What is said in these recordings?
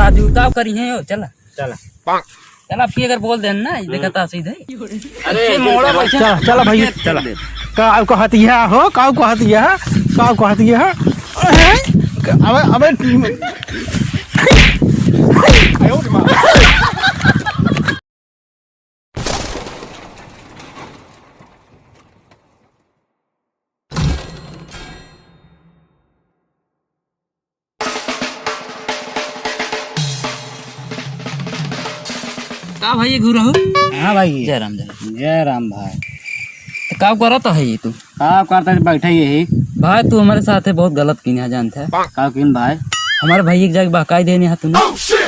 राजू का करी है यो चला चला चला फिर अगर बोल देना ना देखा था सीधे अरे मोड़ा बैठा चला चला भैया चला काव को हतिया हो काव को हतिया अबे अबे आयो मां का भाई घूर हो हाँ भाई जय राम जय राम भाई। तो का करा तो है ये तू का करता है बैठा यही भाई तू हमारे साथ है बहुत गलत की ना जानता है का किन भाई हमारे भाई एक जगह बहकाई देने है तूने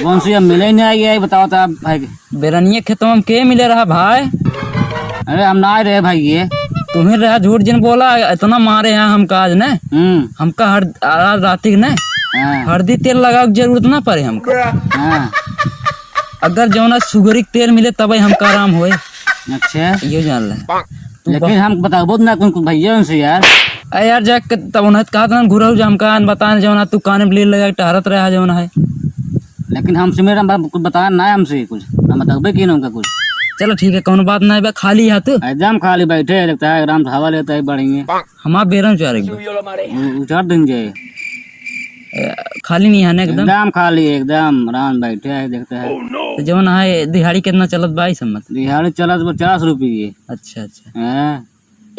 कौन सी अब मिले ही नहीं आई है बताओ तो आप भाई। बेरनिए खेतों में के मिले रहा भाई अरे हम ना रहे भाई ये तुम्हें रहा झूठ जिन बोला इतना मारे हैं हमका आज न हमका हर रात न हल्दी तेल लगाओ जरूरत ना पड़े हमको हाँ अगर जो ना सुगरिक तेल मिले तब हमका आराम होए अच्छा ये जान ले लेकिन हम बताओ बहुत ना कुछ भैया उनसे यार अरे यार जा तब उन्हें कहा था घुरा हमका बताने जो ना तू कान में लील लगा टहरत रहा जो ना है लेकिन हमसे मेरा कुछ बताया ना है हमसे कुछ हम बताओ कि उनका कुछ चलो ठीक है कौन बात नहीं खाली है तू एकदम खाली बैठे लगता है आराम से हवा लेता है बढ़ेंगे हमारा बेरन चार उचार देंगे खाली नहीं है ना एकदम एकदम खाली एकदम आराम बैठे है देखते हैं तो जो ना है दिहाड़ी कितना चलत भाई सम्मत दिहाड़ी चला 50 रुपये। अच्छा अच्छा हाँ,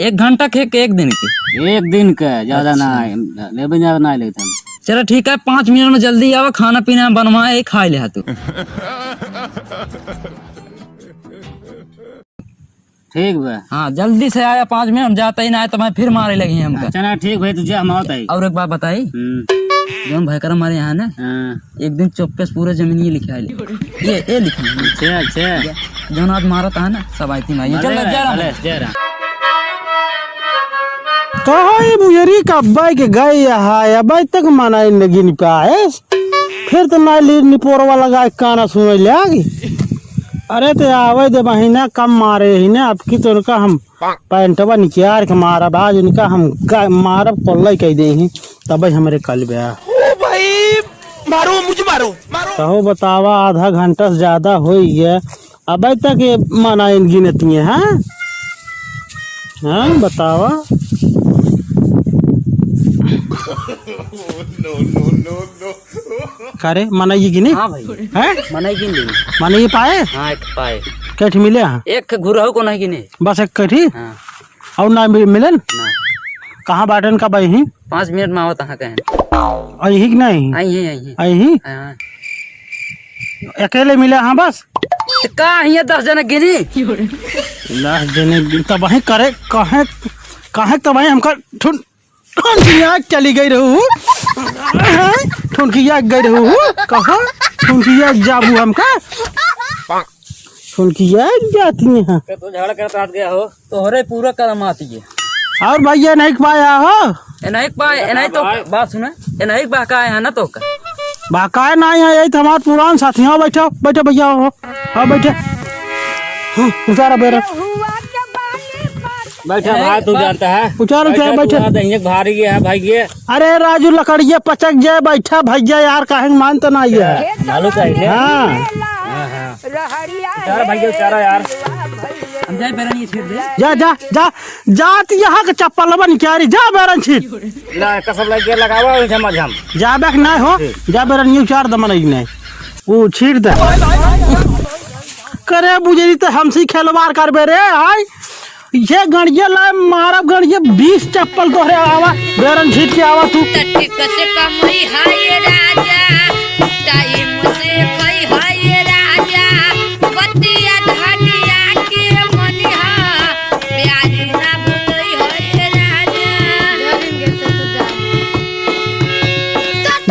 1 घंटा के एक दिन के एक दिन का ज्यादा ना है लेबे ज्यादा ना लेते हम। चलो ठीक है 5 मिनट में जल्दी आओ खाना पीना बनवाए खा ले तू ठीक बा हाँ जल्दी से आया 5 मिनट हम जाता ही ना है तो मैं फिर मारे लगी हमका अच्छा ना ठीक भाई तुझे हम आता है। और एक बात बताई जो भाई कर हमारे यहाँ ना एक दिन चौपस पूरे जमीन ये लिखा है ये लिखा है अच्छा जो आज मारा था ना सब आई थी चल जय राम कहाई बुयरी का बाइक गई है अबे तक मनाई लगी नहीं पाए फिर तो नाली निपोरवा लगा काना सुने ले आगे अरे तो आवे दे महीना कम मारे ही ना अब की तो उनका हम पैंटवा निचार के मारा बाज उनका हम मारब कोल्ला कह दे ही तब हमारे कल ब्याह ओ भाई मारो मुझे मारो कहो बतावा आधा घंटा से ज्यादा हो गया अबे तक ये मनाई गिनती है हाँ बतावा करे मनाई गिने हाँ भाई हैं मनाई गिन ली मनाई पाए हाँ एक पाए कैठ मिले हाँ एक घुराऊ को नहीं गिने बस एक कैठी हाँ और ना मिलन ना कहाँ बाटन का बही 5 मिनट में आवत कहें अही कि नहीं आई अही हाँ अकेले मिले हाँ बस तो का हिया 10 जना गिनी लास्ट जने तब वही करे कहे कहे तब वही हमका ठुनकिया चली गई रहू ठुनकिया गई रहू कहो ठुनकिया जाबू हमका ठुनकिया जाती है तो झगड़ा करता हाथ गया हो तो हरे पूरा कदम आती है और भैया नहीं पाया हो नहीं पाए नहीं तो बात सुना नहीं बहका है ना तो का बाकाय नहीं है यही हमारे पुरान साथी हाँ बैठो बैठो भैया हो हाँ बैठे उतारा बेरा बैठा भाई तू जानता है उतारो क्या बैठे भारी है भाई ये अरे राजू लकड़िया पचक जाए बैठा भैया यार कहें मानता नहीं है मालूम है हाँ भाई चारा यार हम जाए बेरन ये छीट दे जा जा जा जात यहाँ के चप्पल बन क्या रे जा बेरन छीट ना कसम लग गया लगावा झम झम जा बैक नहीं हो जा बेरन यू चार दमन नहीं वो छीट दे करे बुझेरी तो हमसे खेलवार कर बे रे हाय ये गणिया ला मारा गणिया 20 चप्पल तोहरे आवा बेरन छीट के आवा तू कसे कमई हाय राजा टाइम से कई हाय राजा बतिया धनिया के मनिहा प्यारी ना भूलई हाय राजा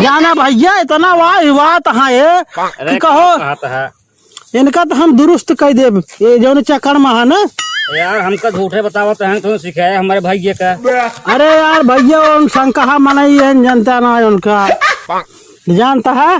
जाना भैया इतना वाह तहाँ है कि कहो इनका तो हम दुरुस्त कह दे ये जो चक्कर में है ना यार हमका झूठे बतावत हैं तो सिखाया हमारे भाई का अरे यार भैया उन शंका मनाई है जनता ना उनका जानता है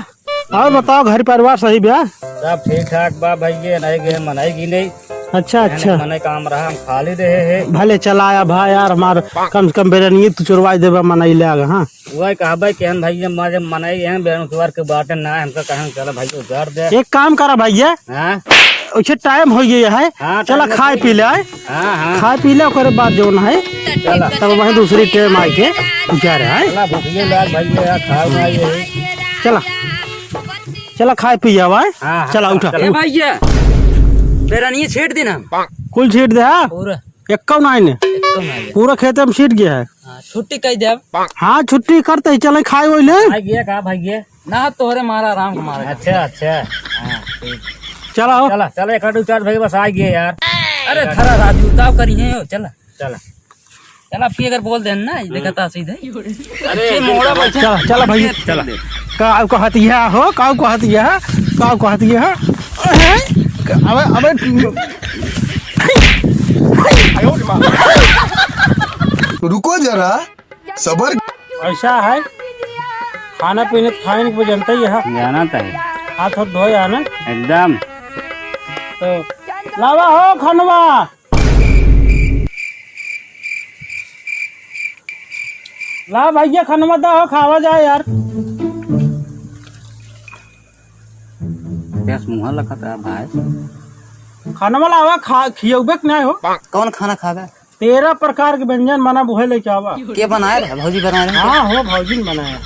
और बताओ घर परिवार सही ब्याह सब ठीक ठाक बा भाई नहीं गए मनाएगी नहीं अच्छा अच्छा मने काम रहा हम खाली रहे हैं। भले चलाया भाई यार, हमार कम से कम बेरनिए तू चुरवाई देबा मनाई ले आगा। हाँ वही कहबे केहन भाई हमारे मनाई हैं बेरोजगार के बाटे ना हमका कहन चला भाई उजार दे। एक काम करा भैया, हां उसे टाइम हो गया है, हाँ, चला टाइम खाए पी ले आए, हां हां खाए पी ले ओकरे बाद जो ना है तब वहीं दूसरी टाइम आई के उचारे है। चला भूखिए लाल भाई यार खाओ ना ये। चला चला खाए पी जावा। हाँ, चला उठा ए भैया मेरा नहीं छेड़ देना कुल छीट दे। हाँ पूरा एक कौन आइने एकदम आ गया। पूरा खेत में छीट गया है। हाँ, छुट्टी कह दे अब। हाँ छुट्टी करते ही चले खाए वही ले। भाई गया का भाई गया। ना तोहरे मारा आराम को मारा। अच्छा अच्छा हां ठीक। चला हो चला चला एक आटू चार भाई बस आ गए यार। अरे खरा राजू ताव करिए हो चला चला चला पी अगर बोल देना ना देखता सीधे अरे मोड़ा बच्चा चला चला भैया चला काव को हतिया हो, काव को हतिया, काव को हतिया। अबे अबे रुको जरा सबर। ऐसा है खाना पीने खाने को जनता ही है। जाना था हाथ हाथ धोए आना एकदम। तो लावा हो खनवा। ला भैया खनवा दा हो, खावा जाए यार। गैस मुंह लगता है भाई। खनवा लावा खा खियोबे के नहीं हो। कौन खाना खावे 13 प्रकार के व्यंजन बना बुहे लेके आवा। के बनाए रहे भौजी बनाए रहे हाँ हो भौजी ने बनाया।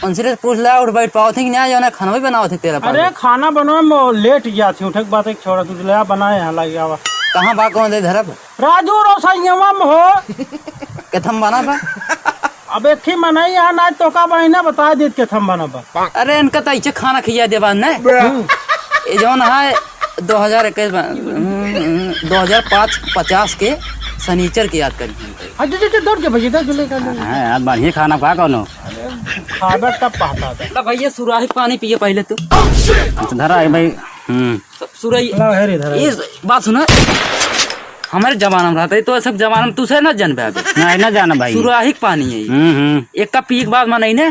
उनसे तो पूछ ला उठ बैठ पाओ थे कि नहीं जाना खाना भी बनाओ थे तेरा अरे खाना बनवा में लेट गया थी, उठक बात एक छोड़ा तू ले बनाए यहाँ लग जावा। कहाँ बा कौन दे धरब राजू रोसैया में हो कथम बना बा अब एक ही मनाई यहाँ ना तो का महीना बता दे के थम बना बा। अरे इनका तो इच्छा खाना खिया दे बाद नहीं ये जो है 2021 2005-50 के सनीचर की याद करी अच्छा दौड़ के भैया चले का हां यार बढ़िया खाना खा कोनो खाबे तब पाता था। ला भैया सुराही पानी पिए पहले तू धरा है भाई। सुराही ला है रे धरा। ये बात सुना हमारे जमाना में रहता है तो सब जमाना में तुझसे ना जानबे अभी नहीं ना जाना भाई। सुराही के पानी है ये। एक कप पिए के बाद माना ने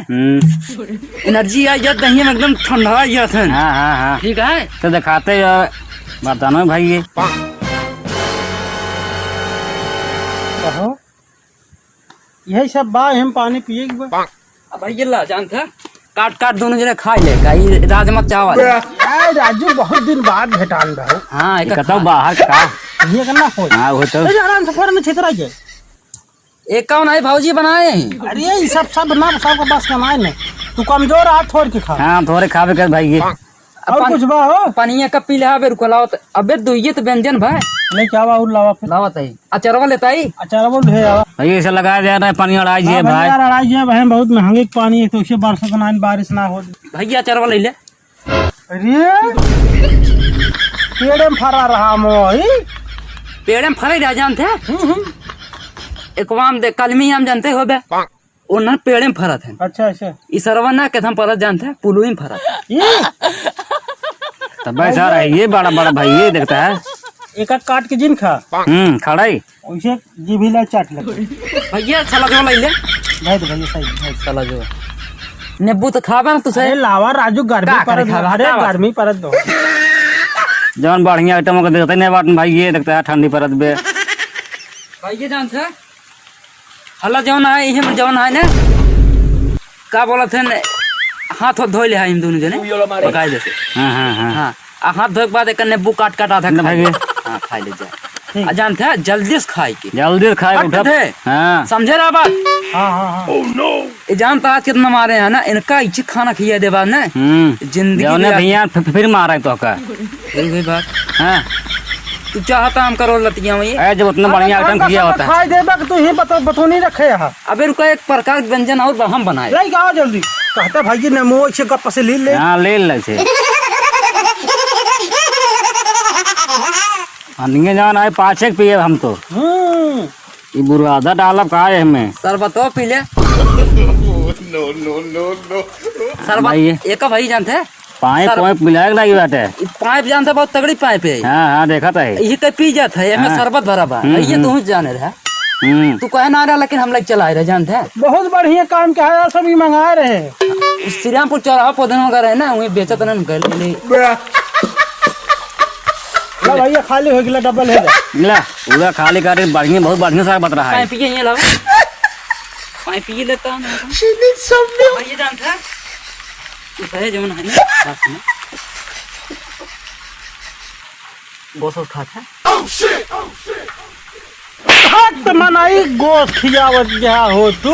एनर्जी आ जात दही में एकदम ठंडा आ जात है। हां हां हां ठीक है तो दिखाते बताना भाई ये कहो यही सब बा हम पानी पिए के बा। अब भैया ला जानता काट काट दोनों जने खा ले का ये राजमा चावल ए राजू बहुत दिन बाद भेटान रहो। हाँ एक कतौ बाहर का ये करना हो हां वो तो ए आराम से फोर में छितरा के। एक कौन है भौजी बनाए हैं अरे ये सब ना सबका बस का नहीं ने तू कमजोर आ थोड़ के खा। हां थोड़े खावे कर भाई ये और कुछ बा हो पनिया कप पी ले आबे रुको लाओ अबे दुइये तो व्यंजन भाई नहीं क्या बा और लावा फिर लावत है अचरवा लेता ही अच्छा बोल है आवा। भाई ऐसे लगा दे रहा है पानी अड़ाई जी भाई। यार अड़ाई है बहन बहुत महंगे पानी है तो उसे बरसात ना बारिश ना हो। भैया अचरवा ले ले अरे पेड़ में फरा रहा मोई। पेड़ में फरे रह जानते एक वाम दे कलमी हम जानते हो बे उन्हें पेड़ में फरा थे। अच्छा अच्छा इस सरवा ना के हम परत जानते हैं पुलू में फरा ये तब भाई सारा ये बड़ा बड़ा भाई ये देखता है एक काट के जिन खा खड़ा ही उसे जीभिला चाट ले भैया चला जो ले ले भाई तो भैया सही भाई। चला जो नींबू तो खाबे ना तुझे अरे लावा राजू गर्मी का करे पर खावा? अरे का बात? गर्मी पर दो जवन बढ़िया आइटम को देखते नहीं बात भाई ये देखता है ठंडी परत बे भैया जानते हैं हल्ला जवन है ये जवन है ना का बोला थे न हाथ धो ले हम दोनों जने पकाए जैसे हां हां हां हाँ हाथ धोए के बाद एक नींबू काट काटा था भाई हाँ खा ले जाए जानते हैं जल्दी से खाए के जल्दी खाए हट उठा दे। हां समझे रहा बात हाँ हाँ हाँ ये जानता आज कितना मारे हैं ना इनका इच्छा खाना खिया दे बाद ना जिंदगी जौने में भैया फिर मारा तो का वही बात हां तू चाहता हम करो लतिया में ये ए जब उतना बढ़िया आइटम किया होता है खाई देबा कि तू ही बतौनी रखे यहाँ अबे रुका एक प्रकार के व्यंजन और हम बनाए ले आओ जल्दी कहता भाई ने मुँह से गप से ले हां ले ले से अन्य जान आए पाछे पिए हम तो ये बुरादा डालब का है हमें शरबत हो पी ले शरबत एक भाई जानते हैं पाइप पाइप मिलाएगा लगी बात है पाइप जानते हैं, बहुत तगड़ी पाइप है हां हां देखा था ये कहीं पी जाता है हमें शरबत भरा बा ये तू जाने रहा तू कहे ना रहा लेकिन हम लोग चलाए रहे जानते हैं बहुत बढ़िया काम क्या है सभी मंगाए रहे श्रीरामपुर चौराहा पौधन वगैरह है ना वही बेचत ना ला भैया खाली हो गया डबल है ला पूरा खाली कर बढ़िया बहुत बढ़िया सा बत रहा है। पानी पिए ये लाओ, पानी पिए लेता हूँ भैया जान था तू सहे जवन है ना बस में गोसो खाता भक्त मनाई गोश्त खियावत जा हो तू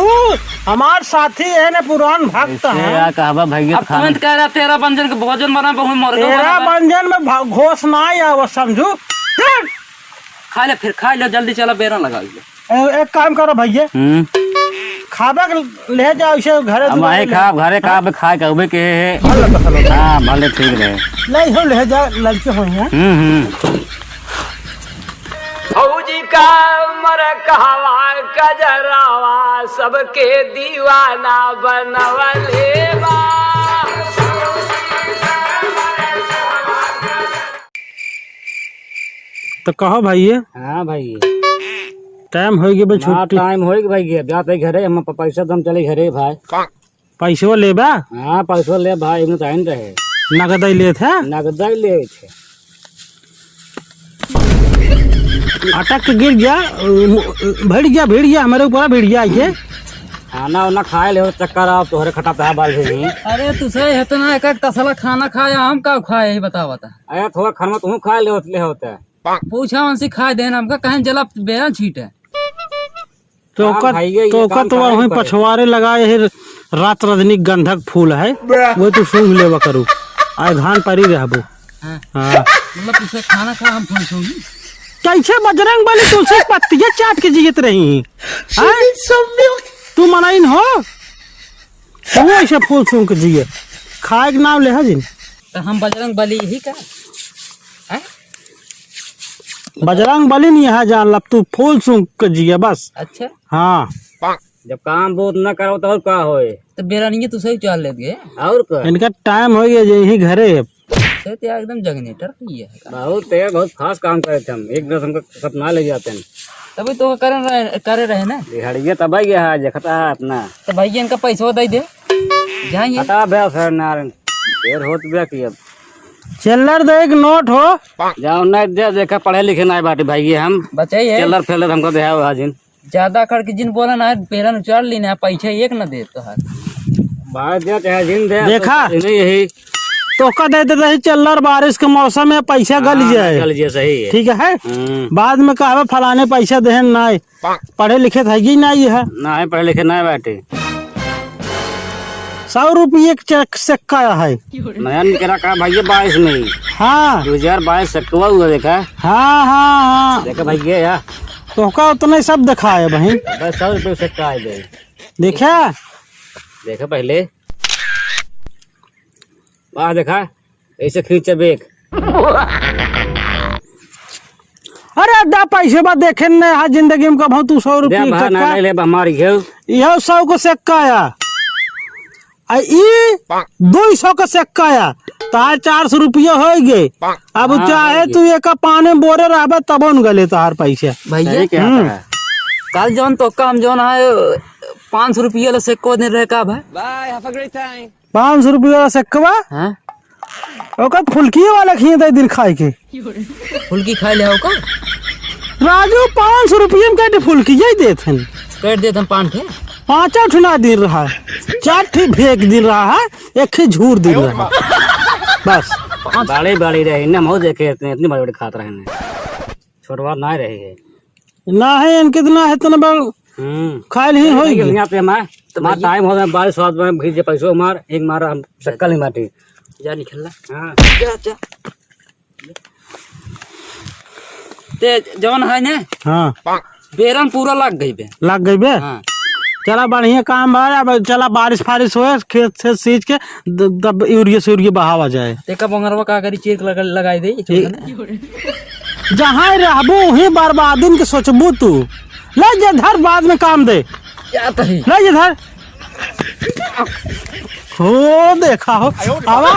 हमार साथी है ना पुरान भक्त है। क्या कहबा भैया अब तुरंत कह रहा तेरा व्यंजन के भोजन बना बहु मुर्गा तेरा बना व्यंजन में घोष ना आवा समझू। खा ले, फिर खा ले जल्दी, चला बेरा लगा ले। एक काम करो भैया खाबा के ले जाओ इसे घरे हमारे खा घरे का खाए कहबे के हां भले ठीक रहे नहीं हो ले जा लड़के हो हैं। फौजी का उमर कहवा कजरावा सबके दीवाना बनवले बा। तो कहो भैया हां भाई टाइम हो गया भाई हां छुट्टी टाइम होई भाई ब्याह पे घरे हम पैसा दम चले घरे भाई पैसो लेबा हां पैसा ले भाई इने टाइम रहे नगद ही ले थे नगद ले थे अटक के गिर गया भिड़ गया हमारे ऊपर भिड़ गया ये खाना वाना खाए ले चक्कर आप तोहरे खटा पे बाल से नहीं अरे तुझे है तो ना एक तसला खाना खाया, हम का खाए यही बता बता। अरे थोड़ा खाना तू खा ले होता है पूछा उनसे खा देना, हमका कहीं जला बेरा छीट है। तो हाँ भाई, ये तो काम तो करना ही वहीं पड़ेगा। पछवारे लगाए है रात रजनी गंधक फूल है वो तू सूंघ लेवा करू आए धान परी रहबो। हाँ। हाँ मतलब तुझे खाना खा हम पूछूंगी कैसे बजरंग बली तुलसी पत्तियां चाट के जीत रही तू मनाइन हो तू ऐसे फूल सूंघ के जिए खाए के नाम ले हजिन तो हम बजरंग बली ही का है? बजरंग बली नहीं है जान लब तू फूल सूंघ के जिए बस। अच्छा हाँ जब काम बहुत न करो तो और का होए तो बेरा नहीं है तुझे चल ले गए और का इनका टाइम हो गया यही घरे है। से तो एकदम जगनेटर की है। बहुत खास काम करे थे हम एक दिन हमको सपना ले जाते हैं तभी तो करे रहे ना दिहाड़िए तब आई है देखता है अपना तो भैया इनका पैसा दे दे जाएंगे। हटा बे सर नारायण देर होत बे की अब चिल्लर दे एक नोट हो जाओ नहीं दे देखा पढ़े लिखे नहीं बाटी भाई हम बचाइए चिल्लर फेलर हमको दे हाजिन ज्यादा करके जिन बोला ना पेरा न चढ़ ली ना पैसा एक न दे तो बाहर दे चाहे जिन दे देखा? तो नहीं यही तो का देते रही चिल्लर बारिश के मौसम में पैसा गल जाए चल जे सही है ठीक है बाद में कहवे फलाने पैसा देहन नहीं पढ़े लिखे थे ही नहीं है। नहीं पढ़े लिखे नहीं बाटी 100 रुपये चेक सिक्का है। नया निकला का भाई 22 में ही हाँ 2022 सकुआ हुआ देखा हाँ हाँ देखा भाई यार तो का उतने सब दिखाए भाई बस 100 रुपये सिक्का आए दे देखा देखा पहले वाह देखा ऐसे खींचे बेग अरे दा पैसे बा देखे न हाँ जिंदगी में कब तू 100 दे रुपये भाई सिक्का नहीं ले हमारी घेव यह 100 को सिक्का आया ई 200 का सिक्का आया तार 400 रुपये हो गए। अब चाहे तू एक पानी बोरे रह तब न गले तार पैसे भैया सही क्या है कल जौन तो काम जौन है 500 रुपये से को दिन रहे का भाई 500 रुपये सिक्का हाँ ओकर फुलकी वाला खिए दे दिन खाए के फुल्की खा ले का राजू 500 रुपये में कैसे फुलकी यही देते हैं पेट दे हम 5 थे 5 ठुना दिन रहा है 4 ठी भेक दिन रहा है 1 ही झूर दिन रहा है बस बड़ी बड़ी रही ना मो देखे इतनी बड़ी बड़ी खात रहे छोट बात नहीं रही है ना है इनके इतना है इतना बड़ खायल ही होगी यहाँ पे हमारे तुम्हारा टाइम हो गया बारिश स्वाद में भीजे पैसों मार एक मार हम शक्कल नहीं माटी जा निकलना हाँ जा जा ते जौन है ना हाँ बेरम पूरा लग गई बे लग गई बे हाँ चला बढ़िया काम भाई अब चला बारिश फारिश हो खेत से सींच के तब यूरिया से यूरिया बहावा जाए तेका बंगरवा का करी चीर लगाई दे जहाँ रहबू वहीं बर्बादिन के सोचबू तू ले जे धर बाद में काम दे जाता ही ले जे धर हो देखा हो आवा